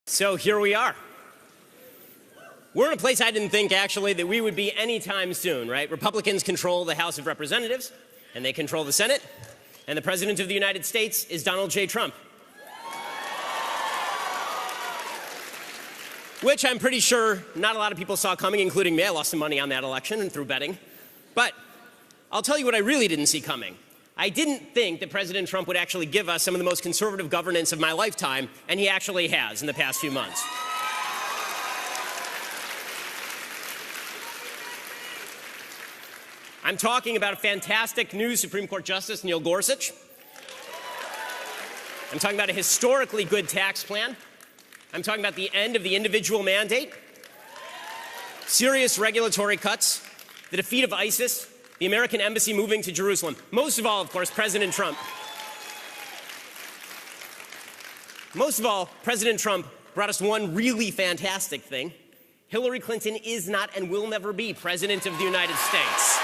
So here we are. We're in a place I didn't think, actually, that we would be anytime soon, right? Republicans control the House of Representatives, and they control the Senate, and the President of the United States is Donald J. Trump. Which I'm pretty sure not a lot of people saw coming, including me. I lost some money on that election and through betting. But I'll tell you what I really didn't see coming. I didn't think that President Trump would actually give us some of the most conservative governance of my lifetime, and he actually has in the past few months. I'm talking about a fantastic new Supreme Court Justice, Neil Gorsuch. I'm talking about a historically good tax plan. I'm talking about the end of the individual mandate, serious regulatory cuts, the defeat of ISIS, the American embassy moving to Jerusalem. Most of all, of course, President Trump. Most of all, President Trump brought us one really fantastic thing. Hillary Clinton is not and will never be President of the United States.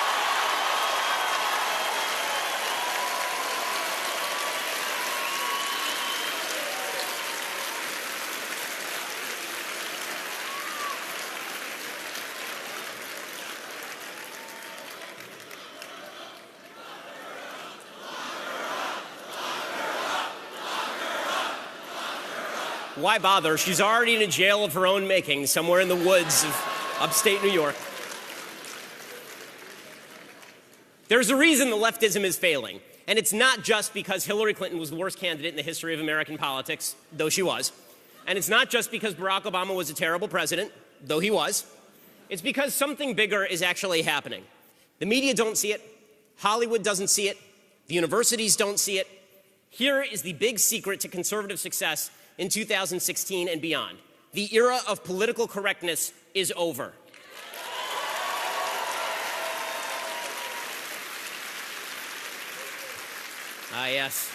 Why bother? She's already in a jail of her own making, somewhere in the woods of upstate New York. There's a reason the leftism is failing, and it's not just because Hillary Clinton was the worst candidate in the history of American politics, though she was. And it's not just because Barack Obama was a terrible president, though he was. It's because something bigger is actually happening. The media don't see it. Hollywood doesn't see it. The universities don't see it. Here is the big secret to conservative success in 2016 and beyond. The era of political correctness is over. Ah, yes.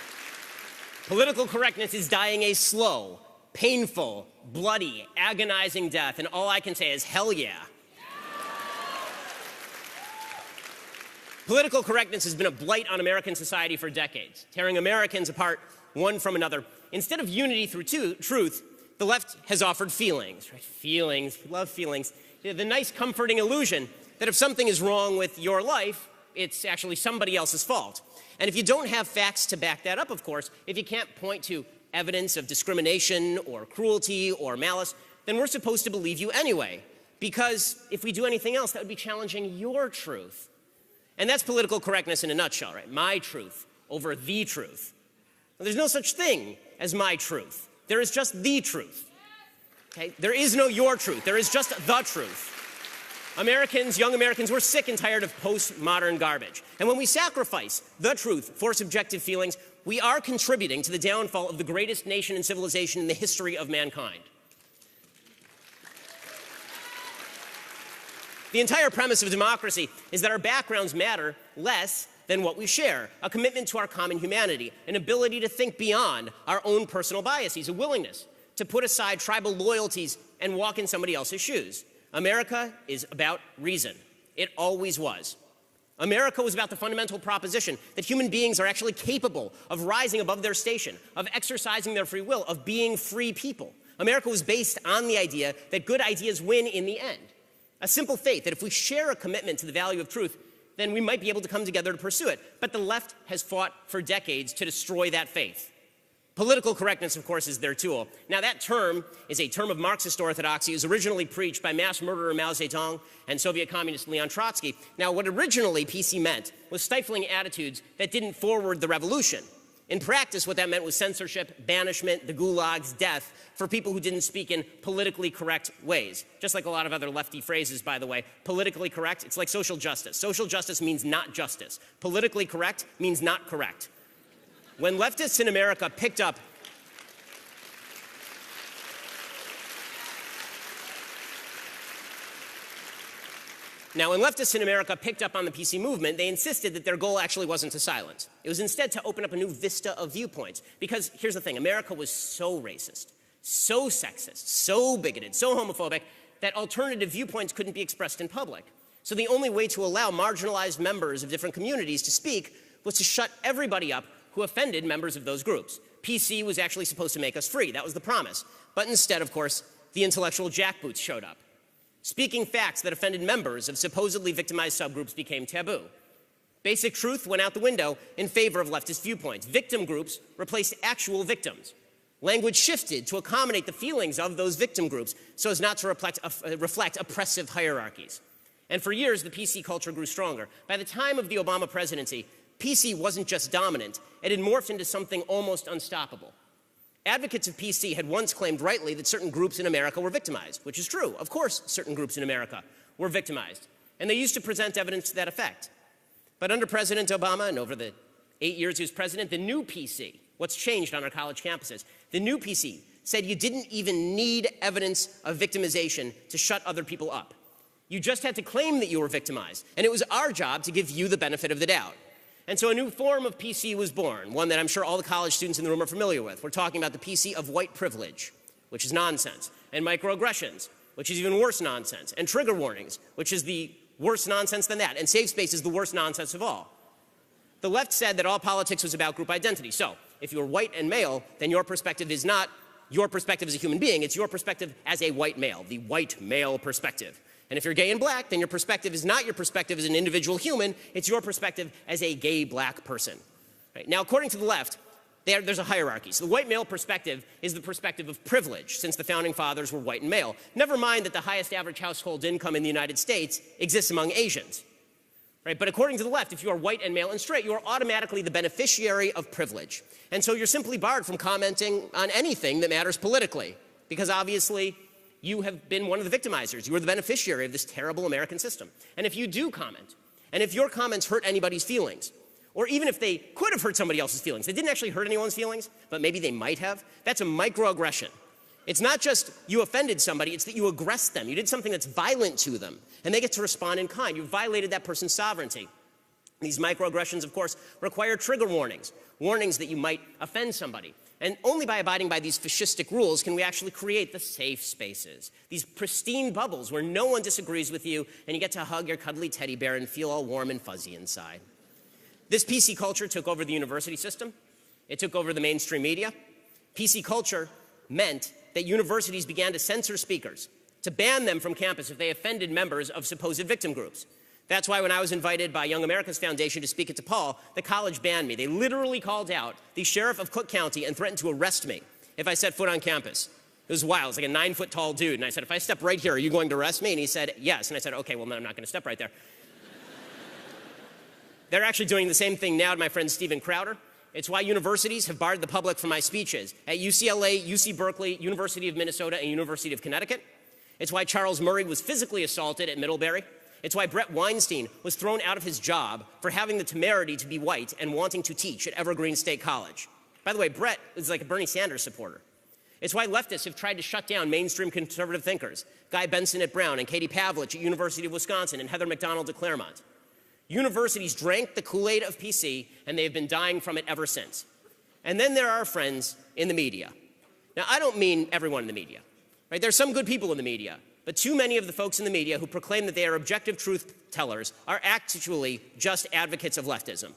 Political correctness is dying a slow, painful, bloody, agonizing death, and all I can say is hell yeah. Political correctness has been a blight on American society for decades, tearing Americans apart one from another. Instead of unity through truth, the left has offered feelings, right? Feelings, we love feelings. The nice, comforting illusion that if something is wrong with your life, it's actually somebody else's fault. And if you don't have facts to back that up, of course, if you can't point to evidence of discrimination or cruelty or malice, then we're supposed to believe you anyway. Because if we do anything else, that would be challenging your truth. And that's political correctness in a nutshell, right? My truth over the truth. Well, there's no such thing as my truth. There is just the truth. Okay? There is no your truth. There is just the truth. Americans, young Americans, we're sick and tired of postmodern garbage. And when we sacrifice the truth for subjective feelings, we are contributing to the downfall of the greatest nation and civilization in the history of mankind. The entire premise of democracy is that our backgrounds matter less than what we share, a commitment to our common humanity, an ability to think beyond our own personal biases, a willingness to put aside tribal loyalties and walk in somebody else's shoes. America is about reason. It always was. America was about the fundamental proposition that human beings are actually capable of rising above their station, of exercising their free will, of being free people. America was based on the idea that good ideas win in the end. A simple faith that if we share a commitment to the value of truth, then we might be able to come together to pursue it. But the left has fought for decades to destroy that faith. Political correctness, of course, is their tool. Now, that term is a term of Marxist orthodoxy. It was originally preached by mass murderer Mao Zedong and Soviet communist Leon Trotsky. Now, what originally PC meant was stifling attitudes that didn't forward the revolution. In practice, what that meant was censorship, banishment, the gulags, death for people who didn't speak in politically correct ways. Just like a lot of other lefty phrases, by the way. Politically correct, it's like social justice. Social justice means not justice. Politically correct means not correct. When leftists in America picked up Now, when leftists in America picked up on the PC movement, they insisted that their goal actually wasn't to silence. It was instead to open up a new vista of viewpoints. Because here's the thing, America was so racist, so sexist, so bigoted, so homophobic, that alternative viewpoints couldn't be expressed in public. So the only way to allow marginalized members of different communities to speak was to shut everybody up who who offended members of those groups. PC was actually supposed to make us free. That was the promise. But instead, of course, the intellectual jackboots showed up. Speaking facts that offended members of supposedly victimized subgroups became taboo. Basic truth went out the window in favor of leftist viewpoints. Victim groups replaced actual victims. Language shifted to accommodate the feelings of those victim groups so as not to reflect oppressive hierarchies. And for years, the PC culture grew stronger. By the time of the Obama presidency, PC wasn't just dominant, it had morphed into something almost unstoppable. Advocates of PC had once claimed rightly that certain groups in America were victimized, which is true. Of course, certain groups in America were victimized. And they used to present evidence to that effect. But under President Obama, and over the 8 years he was president, the new PC, what's changed on our college campuses, the new PC said you didn't even need evidence of victimization to shut other people up. You just had to claim that you were victimized, and it was our job to give you the benefit of the doubt. And so a new form of PC was born, one that I'm sure all the college students in the room are familiar with. We're talking about the PC of white privilege, which is nonsense, and microaggressions, which is even worse nonsense, and trigger warnings, which is the worse nonsense than that, and safe space is the worst nonsense of all. The left said that all politics was about group identity. So if you're white and male, then your perspective is not your perspective as a human being, it's your perspective as a white male, the white male perspective. And if you're gay and black, then your perspective is not your perspective as an individual human, it's your perspective as a gay black person. Right? Now, according to the left, there's a hierarchy. So the white male perspective is the perspective of privilege, since the founding fathers were white and male. Never mind that the highest average household income in the United States exists among Asians. Right? But according to the left, if you are white and male and straight, you are automatically the beneficiary of privilege. And so you're simply barred from commenting on anything that matters politically, because obviously you have been one of the victimizers. You are the beneficiary of this terrible American system. And if you do comment, and if your comments hurt anybody's feelings, or even if they could have hurt somebody else's feelings, they didn't actually hurt anyone's feelings, but maybe they might have, that's a microaggression. It's not just you offended somebody, it's that you aggressed them. You did something that's violent to them, and they get to respond in kind. You violated that person's sovereignty. These microaggressions, of course, require trigger warnings, warnings that you might offend somebody. And only by abiding by these fascistic rules can we actually create the safe spaces, these pristine bubbles where no one disagrees with you and you get to hug your cuddly teddy bear and feel all warm and fuzzy inside. This PC culture took over the university system. It took over the mainstream media. PC culture meant that universities began to censor speakers, to ban them from campus if they offended members of supposed victim groups. That's why when I was invited by Young America's Foundation to speak at DePaul, the college banned me. They literally called out the sheriff of Cook County and threatened to arrest me if I set foot on campus. It was wild. It was like a 9-foot-tall dude. And I said, if I step right here, are you going to arrest me? And he said, yes. And I said, okay, well, then I'm not going to step right there. They're actually doing the same thing now to my friend Steven Crowder. It's why universities have barred the public from my speeches at UCLA, UC Berkeley, University of Minnesota, and University of Connecticut. It's why Charles Murray was physically assaulted at Middlebury. It's why Brett Weinstein was thrown out of his job for having the temerity to be white and wanting to teach at Evergreen State College. By the way, Brett is like a Bernie Sanders supporter. It's why leftists have tried to shut down mainstream conservative thinkers, Guy Benson at Brown and Katie Pavlich at University of Wisconsin and Heather McDonald at Claremont. Universities drank the Kool-Aid of PC, and they've been dying from it ever since. And then there are our friends in the media. Now, I don't mean everyone in the media. Right? There's some good people in the media. But too many of the folks in the media who proclaim that they are objective truth tellers are actually just advocates of leftism,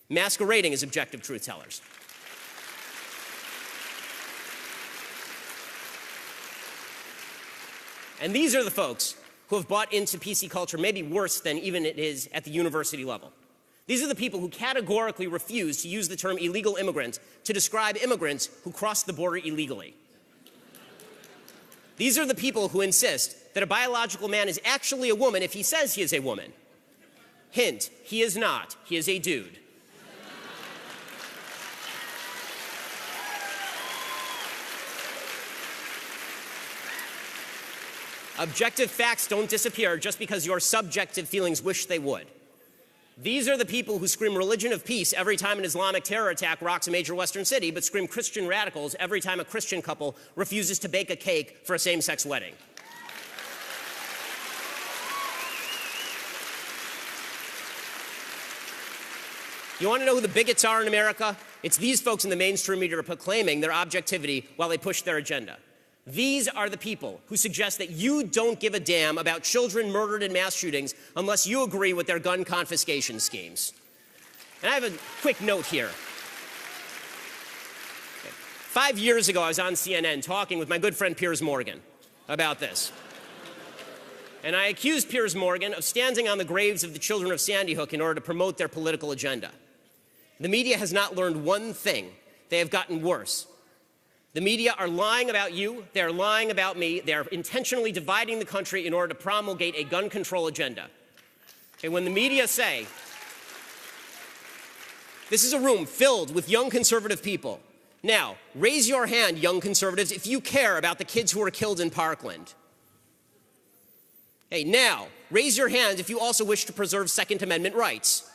masquerading as objective truth tellers. And these are the folks who have bought into PC culture maybe worse than even it is at the university level. These are the people who categorically refuse to use the term illegal immigrant to describe immigrants who cross the border illegally. These are the people who insist that a biological man is actually a woman if he says he is a woman. Hint, he is not. He is a dude. Objective facts don't disappear just because your subjective feelings wish they would. These are the people who scream religion of peace every time an Islamic terror attack rocks a major Western city, but scream Christian radicals every time a Christian couple refuses to bake a cake for a same-sex wedding. You want to know who the bigots are in America? It's these folks in the mainstream media proclaiming their objectivity while they push their agenda. These are the people who suggest that you don't give a damn about children murdered in mass shootings unless you agree with their gun confiscation schemes. And I have a quick note here. 5 years ago, I was on CNN talking with my good friend Piers Morgan about this. And I accused Piers Morgan of standing on the graves of the children of Sandy Hook in order to promote their political agenda. The media has not learned one thing. They have gotten worse. The media are lying about you. They're lying about me. They're intentionally dividing the country in order to promulgate a gun control agenda. Okay, when the media say, this is a room filled with young conservative people. Now, raise your hand, young conservatives, if you care about the kids who were killed in Parkland. Hey, now, raise your hand if you also wish to preserve Second Amendment rights.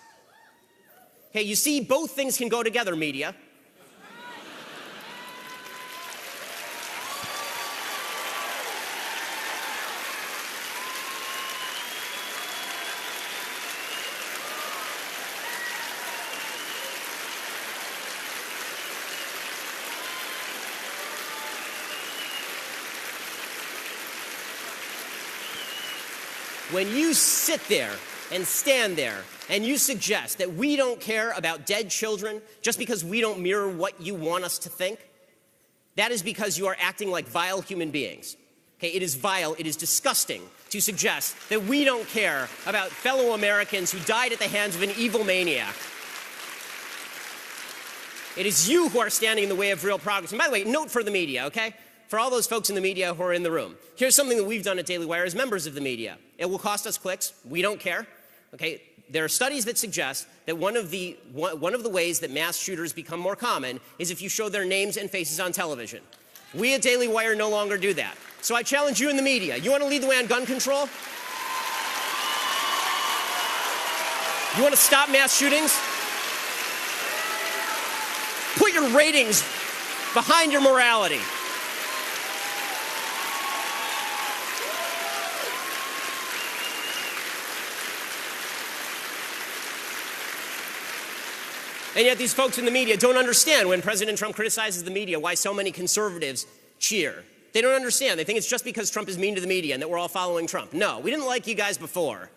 Hey, you see, both things can go together, media. When you sit there and stand there and you suggest that we don't care about dead children just because we don't mirror what you want us to think, that is because you are acting like vile human beings. Okay, it is vile, it is disgusting to suggest that we don't care about fellow Americans who died at the hands of an evil maniac. It is you who are standing in the way of real progress. And by the way, note for the media, okay? For all those folks in the media who are in the room, here's something that we've done at Daily Wire as members of the media. It will cost us clicks. We don't care. Okay? There are studies that suggest that one of the ways that mass shooters become more common is if you show their names and faces on television. We at Daily Wire no longer do that. So I challenge you in the media. You want to lead the way on gun control? You want to stop mass shootings? Put your ratings behind your morality. And yet these folks in the media don't understand when President Trump criticizes the media why so many conservatives cheer. They don't understand. They think it's just because Trump is mean to the media and that we're all following Trump. No, we didn't like you guys before.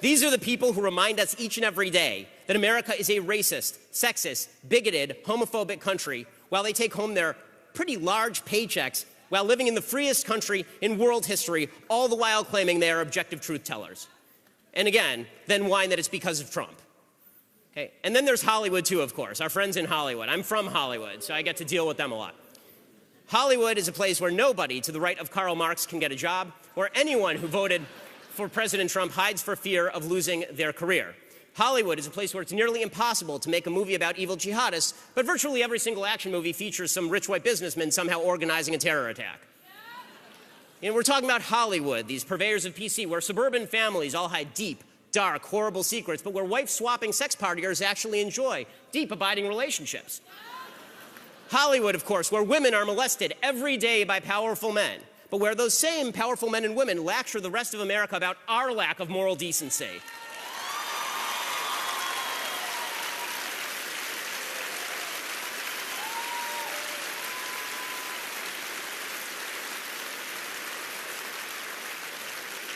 These are the people who remind us each and every day that America is a racist, sexist, bigoted, homophobic country while they take home their pretty large paychecks while living in the freest country in world history, all the while claiming they are objective truth tellers. And again, then whine that it's because of Trump. Okay? And then there's Hollywood too, of course, our friends in Hollywood. I'm from Hollywood, so I get to deal with them a lot. Hollywood is a place where nobody to the right of Karl Marx can get a job, where anyone who voted for President Trump hides for fear of losing their career. Hollywood is a place where it's nearly impossible to make a movie about evil jihadists, but virtually every single action movie features some rich white businessman somehow organizing a terror attack. And we're talking about Hollywood, these purveyors of PC, where suburban families all hide deep, dark, horrible secrets, but where wife-swapping sex partiers actually enjoy deep, abiding relationships. Hollywood, of course, where women are molested every day by powerful men, but where those same powerful men and women lecture the rest of America about our lack of moral decency.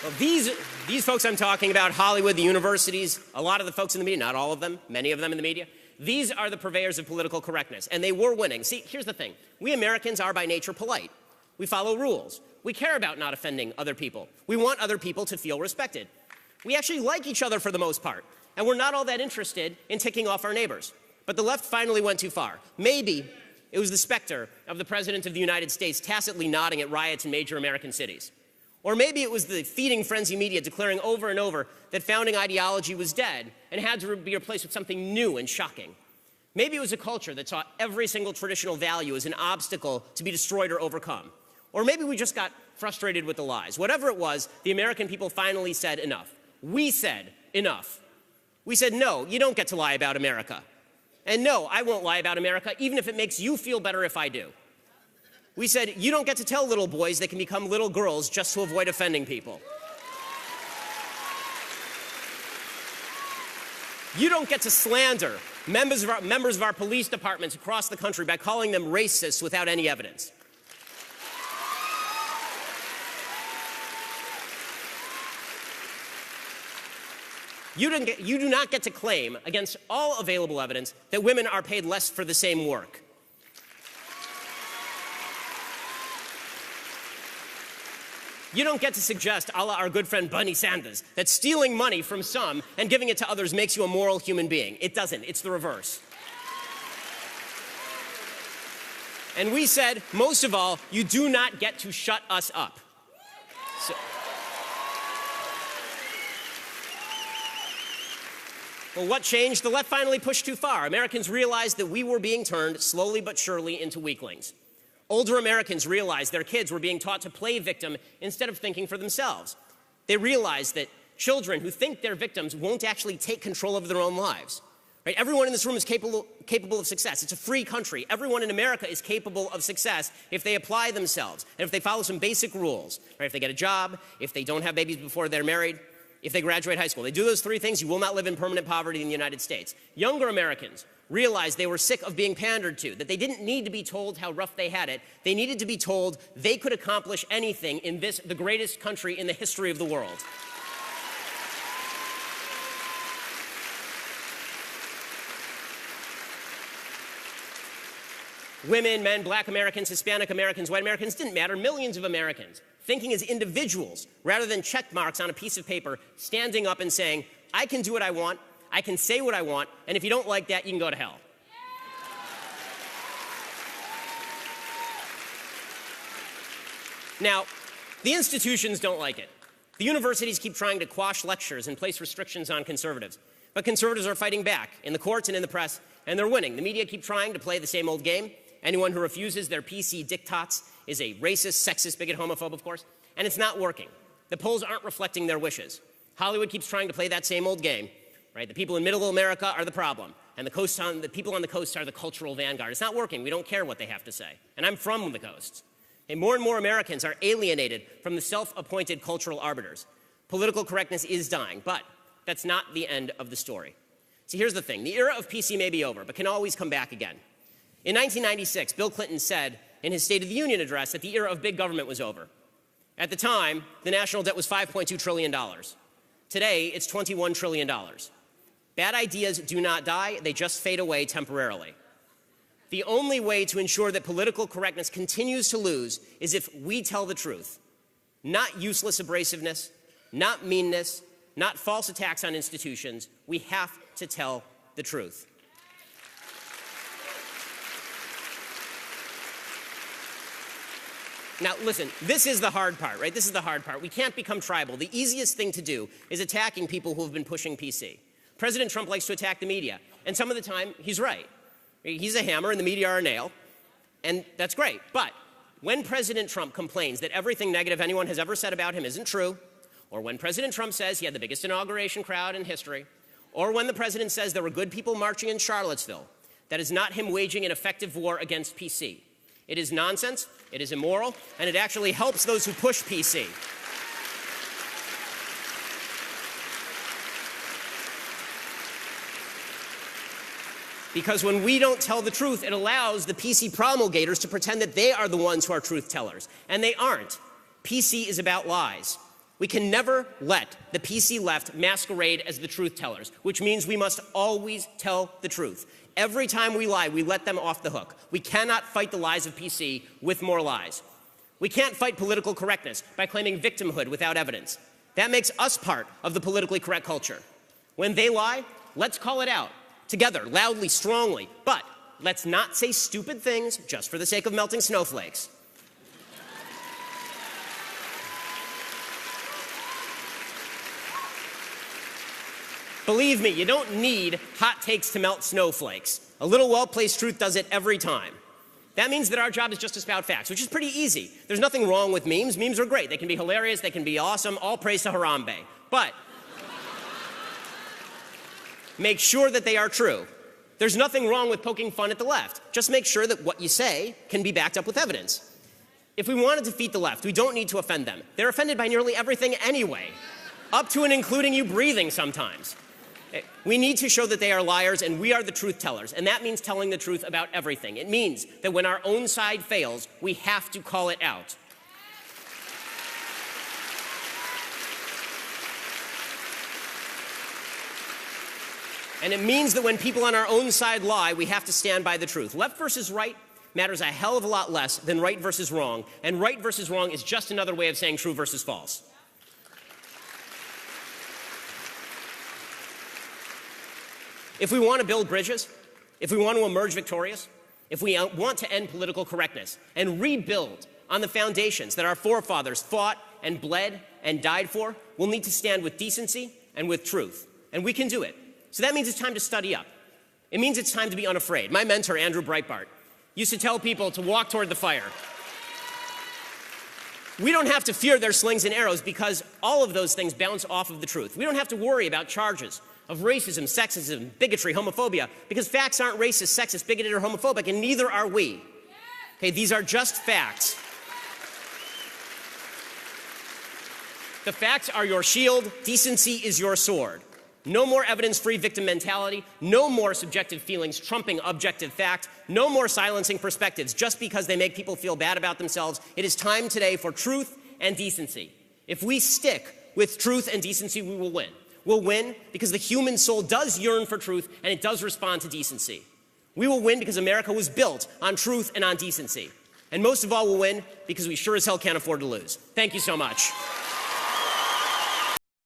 Well, these folks I'm talking about, Hollywood, the universities, a lot of the folks in the media, not all of them, many of them in the media, these are the purveyors of political correctness, and they were winning. See, here's the thing. We Americans are by nature polite. We follow rules. We care about not offending other people. We want other people to feel respected. We actually like each other for the most part, and we're not all that interested in ticking off our neighbors. But the left finally went too far. Maybe it was the specter of the President of the United States tacitly nodding at riots in major American cities. Or maybe it was the feeding frenzy media declaring over and over that founding ideology was dead and had to be replaced with something new and shocking. Maybe it was a culture that saw every single traditional value as an obstacle to be destroyed or overcome. Or maybe we just got frustrated with the lies. Whatever it was, the American people finally said enough. We said enough. We said, no, you don't get to lie about America. And no, I won't lie about America, even if it makes you feel better if I do. We said, you don't get to tell little boys they can become little girls just to avoid offending people. You don't get to slander members of our police departments across the country by calling them racists without any evidence. You do not get to claim, against all available evidence, that women are paid less for the same work. You don't get to suggest, a la our good friend Bernie Sanders, that stealing money from some and giving it to others makes you a moral human being. It doesn't. It's the reverse. And we said, most of all, you do not get to shut us up. So, well, what changed? The left finally pushed too far. Americans realized that we were being turned slowly but surely into weaklings. Older Americans realized their kids were being taught to play victim instead of thinking for themselves. They realized that children who think they're victims won't actually take control of their own lives. Right? Everyone in this room is capable of success. It's a free country. Everyone in America is capable of success if they apply themselves and if they follow some basic rules. Right? If they get a job, if they don't have babies before they're married, if they graduate high school. They do those three things, you will not live in permanent poverty in the United States. Younger Americans realized they were sick of being pandered to, that they didn't need to be told how rough they had it. They needed to be told they could accomplish anything in this, the greatest country in the history of the world. Women, men, black Americans, Hispanic Americans, white Americans, didn't matter. Millions of Americans thinking as individuals rather than check marks on a piece of paper, standing up and saying, I can do what I want, I can say what I want, and if you don't like that, you can go to hell. Now, the institutions don't like it. The universities keep trying to quash lectures and place restrictions on conservatives. But conservatives are fighting back in the courts and in the press, and they're winning. The media keep trying to play the same old game. Anyone who refuses their PC diktats is a racist, sexist, bigot, homophobe, of course, and it's not working. The polls aren't reflecting their wishes. Hollywood keeps trying to play that same old game, right? The people in middle America are the problem, and the people on the coast are the cultural vanguard. It's not working. We don't care what they have to say. And I'm from the coasts. And more Americans are alienated from the self-appointed cultural arbiters. Political correctness is dying, but that's not the end of the story. See, here's the thing. The era of PC may be over, but can always come back again. In 1996, Bill Clinton said in his State of the Union address that the era of big government was over. At the time, the national debt was $5.2 trillion. Today, it's $21 trillion. Bad ideas do not die, they just fade away temporarily. The only way to ensure that political correctness continues to lose is if we tell the truth. Not useless abrasiveness, not meanness, not false attacks on institutions. We have to tell the truth. Now, listen, this is the hard part, right? This is the hard part. We can't become tribal. The easiest thing to do is attacking people who have been pushing PC. President Trump likes to attack the media, and some of the time, he's right. He's a hammer and the media are a nail, and that's great. But when President Trump complains that everything negative anyone has ever said about him isn't true, or when President Trump says he had the biggest inauguration crowd in history, or when the president says there were good people marching in Charlottesville, that is not him waging an effective war against PC. It is nonsense, it is immoral, and it actually helps those who push PC. Because when we don't tell the truth, it allows the PC promulgators to pretend that they are the ones who are truth tellers. And they aren't. PC is about lies. We can never let the PC left masquerade as the truth tellers, which means we must always tell the truth. Every time we lie, we let them off the hook. We cannot fight the lies of PC with more lies. We can't fight political correctness by claiming victimhood without evidence. That makes us part of the politically correct culture. When they lie, let's call it out. Together, loudly, strongly, but let's not say stupid things just for the sake of melting snowflakes. Believe me, you don't need hot takes to melt snowflakes. A little well-placed truth does it every time. That means that our job is just to spout facts, which is pretty easy. There's nothing wrong with memes. Memes are great. They can be hilarious. They can be awesome. All praise to Harambe. But make sure that they are true. There's nothing wrong with poking fun at the left. Just make sure that what you say can be backed up with evidence. If we want to defeat the left, we don't need to offend them. They're offended by nearly everything anyway, up to and including you breathing sometimes. We need to show that they are liars and we are the truth tellers, and that means telling the truth about everything. It means that when our own side fails, we have to call it out. And it means that when people on our own side lie, we have to stand by the truth. Left versus right matters a hell of a lot less than right versus wrong, and right versus wrong is just another way of saying true versus false. If we want to build bridges, if we want to emerge victorious, if we want to end political correctness and rebuild on the foundations that our forefathers fought and bled and died for, we'll need to stand with decency and with truth. And we can do it. So that means it's time to study up. It means it's time to be unafraid. My mentor, Andrew Breitbart, used to tell people to walk toward the fire. We don't have to fear their slings and arrows because all of those things bounce off of the truth. We don't have to worry about charges of racism, sexism, bigotry, homophobia, because facts aren't racist, sexist, bigoted, or homophobic, and neither are we. Okay, these are just facts. The facts are your shield. Decency is your sword. No more evidence-free victim mentality. No more subjective feelings trumping objective fact. No more silencing perspectives just because they make people feel bad about themselves. It is time today for truth and decency. If we stick with truth and decency, we will win. We'll win because the human soul does yearn for truth and it does respond to decency. We will win because America was built on truth and on decency. And most of all, we'll win because we sure as hell can't afford to lose. Thank you so much.